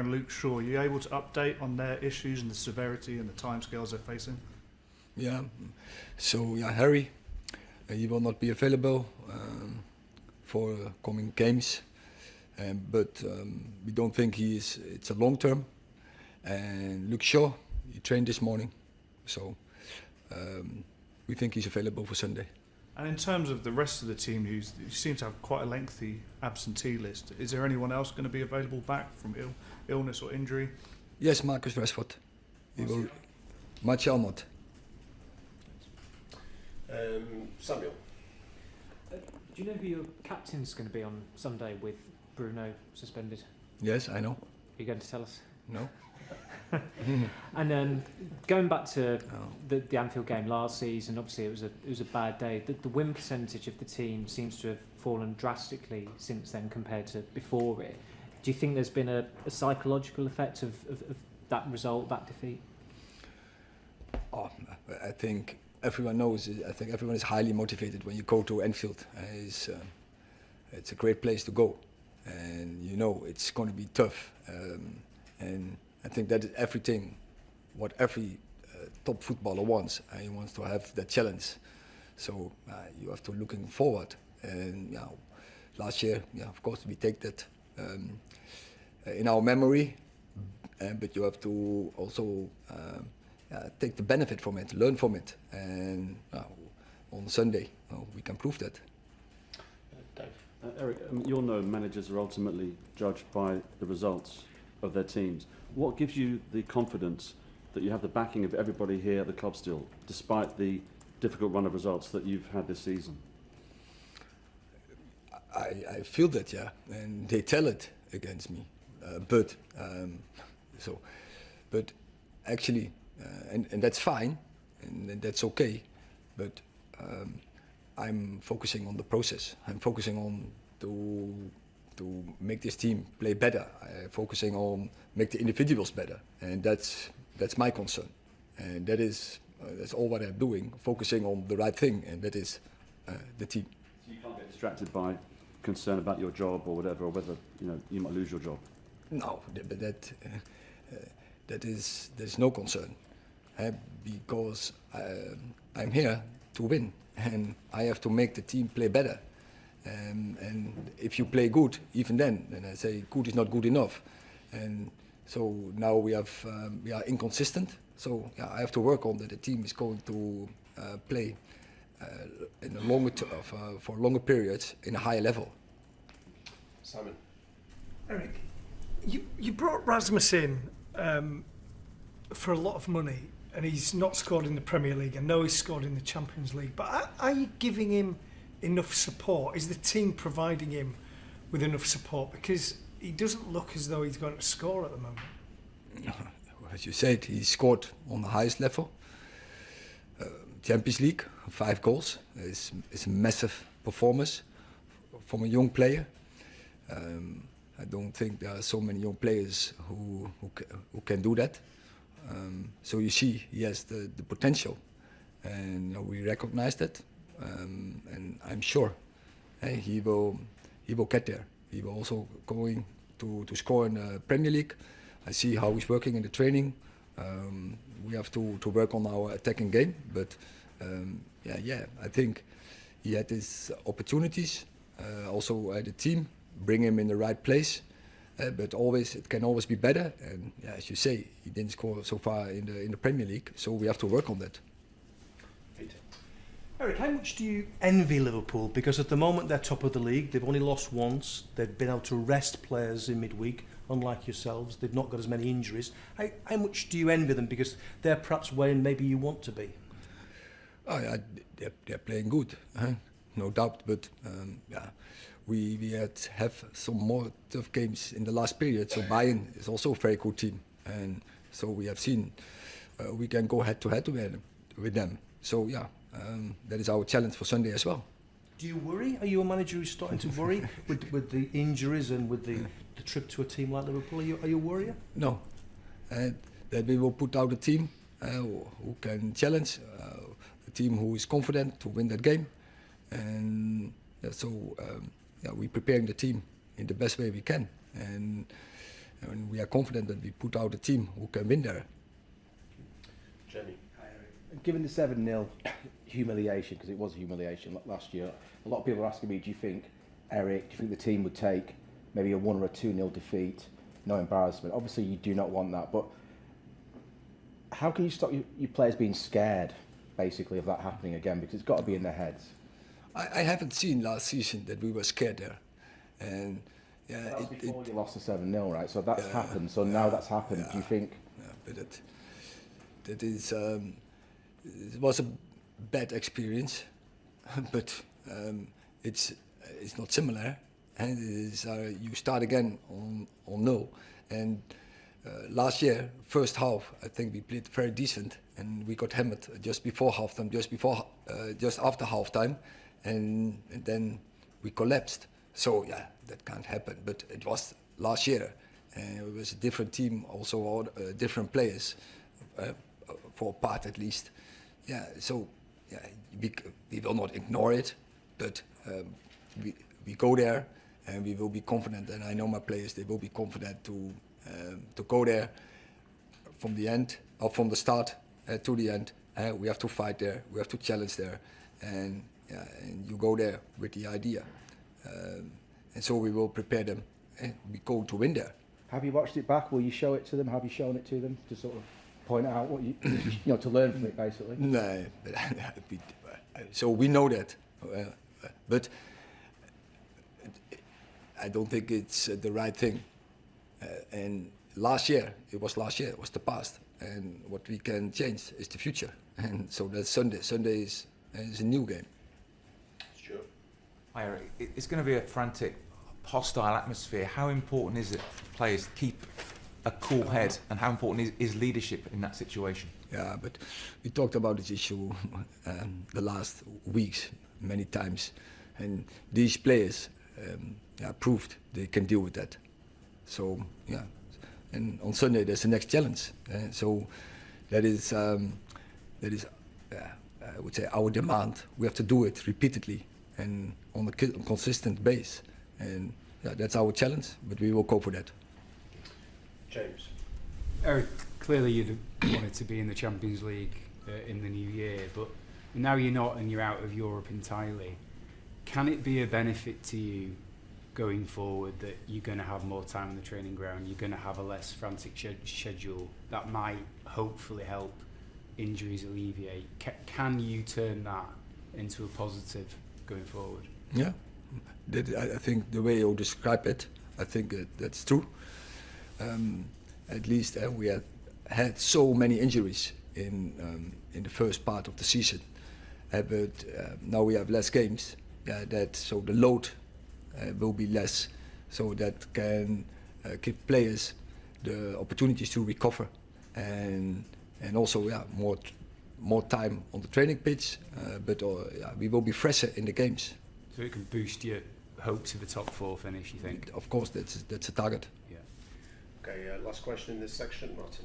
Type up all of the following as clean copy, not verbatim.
and Luke Shaw, are you able to update on their issues and the severity and the timescales they're facing? Yeah, so yeah, Harry, he will not be available for coming games, but we don't think it's a long term. And Luke Shaw, he trained this morning, so we think he's available for Sunday. And in terms of the rest of the team, you seem to have quite a lengthy absentee list. Is there anyone else going to be available back from illness or injury? Yes, Marcus Rashford. Martial not. Samuel. Do you know who your captain's going to be on Sunday with Bruno suspended? Yes, I know. Are you going to tell us? No. And then going back to the Anfield game last season, obviously it was a bad day. The win percentage of the team seems to have fallen drastically since then compared to before it. Do you think there's been a psychological effect of that result, that defeat? Oh, I think everyone knows. I think everyone is highly motivated when you go to Anfield. It's a great place to go, and you know it's going to be tough. And I think that is everything what every top footballer wants. He wants to have that challenge. So you have to looking forward. And last year, of course, we take that in our memory, but you have to also take the benefit from it, learn from it, and on Sunday we can prove that. Dave. Erik, you'll know managers are ultimately judged by the results of their teams. What gives you the confidence that you have the backing of everybody here at the club still, despite the difficult run of results that you've had this season? I feel that, yeah, and they tell it against me, but actually, and that's fine, and that's okay, but I'm focusing on the process. I'm focusing on to make this team play better. I'm focusing on make the individuals better, and that's my concern, and that's all what I'm doing, focusing on the right thing, and that is the team. So you can't get distracted by concern about your job or whatever, or whether you might lose your job. No, but there's no concern, because I'm here to win, and I have to make the team play better. And if you play good, even then I say good is not good enough. And so now we are inconsistent. So I have to work on that. The team is going to play in a for longer periods in a higher level. Simon. Erik, you brought Rasmus in for a lot of money, and he's not scored in the Premier League. I know he's scored in the Champions League, but are you giving him enough support? Is the team providing him with enough support? Because he doesn't look as though he's going to score at the moment. As you said, he scored on the highest level. Champions League, 5 goals. It's a massive performance from a young player. I don't think there are so many young players who can do that. So you see, he has the potential, and we recognize that. And I'm sure he will get there. He will also going to score in the Premier League. I see how he's working in the training. We have to work on our attacking game, but I think he had his opportunities. Also the team bring him in the right place, but it can always be better. And as you say, he didn't score so far in the Premier League, so we have to work on that. Erik, how much do you envy Liverpool? Because at the moment they're top of the league. They've only lost once. They've been able to rest players in midweek, unlike yourselves. They've not got as many injuries. How much do you envy them? Because they're perhaps where maybe you want to be. Oh, yeah, they're playing good, no doubt. But we have some more tough games in the last period. So Bayern is also a very good team, and so we have seen we can go head to head with them. So that is our challenge for Sunday as well. Do you worry? Are you a manager who's starting to worry with the injuries and with the trip to a team like Liverpool? Are you a worrier? No. That we will put out a team who can challenge, a team who is confident to win that game. And we're preparing the team in the best way we can. And and we are confident that we put out a team who can win there. Jamie. Given the 7-0 humiliation, because it was a humiliation last year, a lot of people are asking me, do you think, Erik, do you think the team would take maybe a 1 or a 2-0 defeat, no embarrassment? Obviously you do not want that, but how can you stop your players being scared, basically, of that happening again? Because it's got to be in their heads. I haven't seen last season that we were scared there, and yeah, That was before you lost the 7-0, right? So that's happened. So now that's happened. Do you think? Yeah, but that is it was a bad experience, but it's not similar, and it is you start again on nil. And last year, first half, I think we played very decent, and we got hammered just before halftime, just after halftime, and then we collapsed. So yeah, that can't happen. But it was last year, and it was a different team, also all different players, for a part at least. Yeah, so yeah, we will not ignore it, but we go there and we will be confident. And I know my players; they will be confident to go there from the end or from the start to the end. We have to fight there. We have to challenge there, and yeah, and you go there with the idea. And so we will prepare them. We go to win there. Have you watched it back? Will you show it to them? Have you shown it to them to sort of point out what you know, to learn from it, basically? No, but so we know that, but I don't think it's the right thing. And last year, it was the past, and what we can change is the future. And so that's Sunday. Sunday is a new game. Stuart. Hi, Erik. It's going to be a frantic, hostile atmosphere. How important is it for players to keep a cool head, and how important is leadership in that situation? Yeah, but we talked about this issue the last weeks many times, and these players proved they can deal with that. So yeah, and on Sunday there's the next challenge. So that is I would say our demand. We have to do it repeatedly and on a consistent base, and yeah, that's our challenge. But we will go for that. James. Erik, clearly you'd wanted to be in the Champions League in the new year, but now you're not and you're out of Europe entirely. Can it be a benefit to you going forward that you're going to have more time on the training ground, you're going to have a less frantic schedule that might hopefully help injuries alleviate? Can you turn that into a positive going forward? Yeah, I think the way you describe it, I think that's true. At least we have had so many injuries in the first part of the season, but now we have less games. So the load will be less, so that can give players the opportunities to recover, and also more time on the training pitch. But we will be fresher in the games. So it can boost your hopes of a top 4 finish, you think? Of course, that's a target. Yeah. Okay, last question in this section, Martin.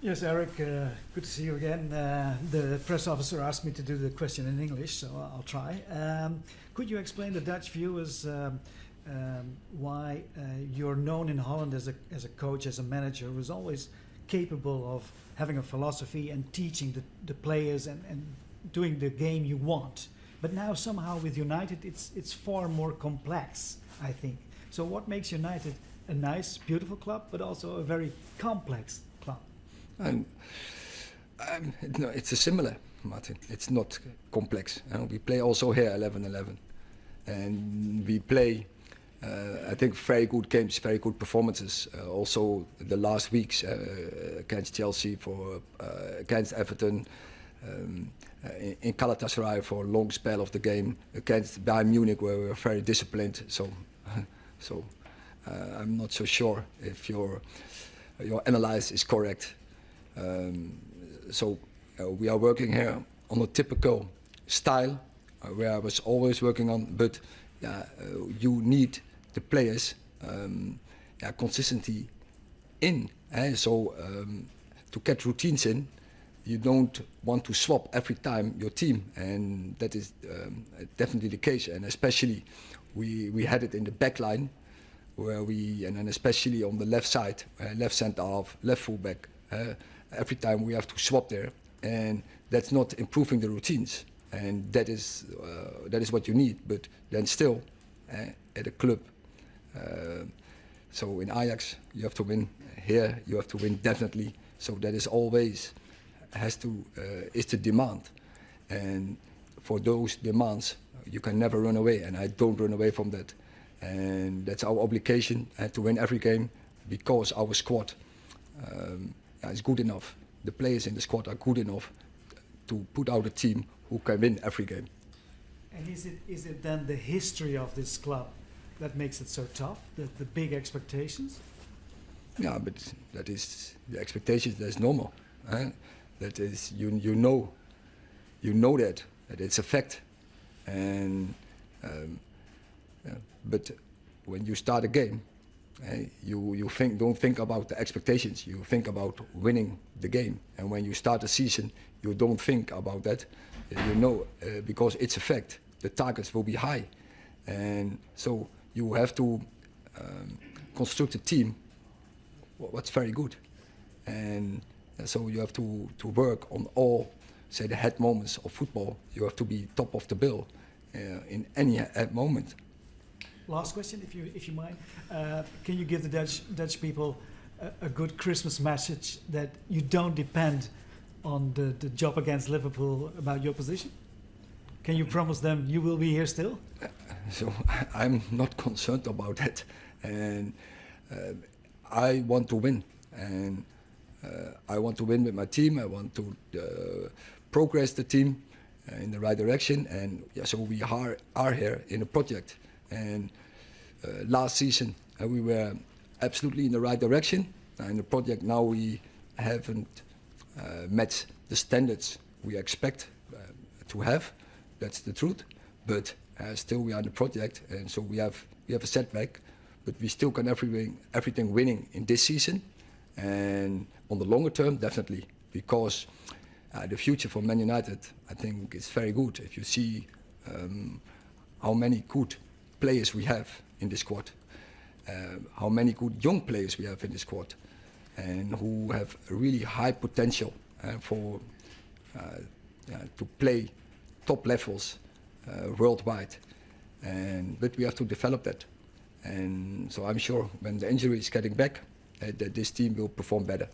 Yes, Erik, good to see you again. The press officer asked me to do the question in English, so I'll try. Could you explain to Dutch viewers why you're known in Holland as a coach, as a manager who's always capable of having a philosophy and teaching the players and doing the game you want? But now somehow with United it's far more complex, I think. So what makes United a nice, beautiful club, but also a very complex club? No, it's a similar, Martin. It's not complex. We play also here 11-11, and we play, I think, very good games, very good performances. Also, the last weeks against Chelsea, against Everton, in Galatasaray for a long spell of the game, against Bayern Munich, where we were very disciplined. So I'm not so sure if your analysis is correct. We are working here on a typical style where I was always working on, but you need the players consistency in. To get routines in, you don't want to swap every time your team, and that is definitely the case. And especially we had it in the back line where and then especially on the left side, left centre half, left fullback, every time we have to swap there, and that's not improving the routines, and that is what you need. But then still, at a club, so in Ajax you have to win. Here you have to win definitely. So that is always is the demand, and for those demands you can never run away, and I don't run away from that. And that's our obligation, to win every game, because our squad is good enough. The players in the squad are good enough to put out a team who can win every game. And is it then the history of this club that makes it so tough, the big expectations? Yeah, but that is the expectations. That's normal. That is you know that it's a fact, and. But when you start a game, you don't think about the expectations. You think about winning the game. And when you start a season, you don't think about that. You know, because it's a fact. The targets will be high, and so you have to construct a team what's very good, and so you have to work on all, say, the head moments of football. You have to be top of the bill in any head moment. Last question, if you mind. Can you give the Dutch people a good Christmas message that you don't depend on the job against Liverpool about your position? Can you promise them you will be here still? So I'm not concerned about that, and I want to win, and I want to win with my team. I want to progress the team in the right direction, and so we are here in a project. And last season we were absolutely in the right direction. In the project now we haven't met the standards we expect to have. That's the truth. But still we are in the project, and so we have a setback. But we still can everything winning in this season, and on the longer term definitely, because the future for Man United I think is very good. If you see how many good players we have in the squad, how many good young players we have in the squad, and who have really high potential for to play top levels worldwide, but we have to develop that. And so I'm sure when the injury is getting back, that this team will perform better.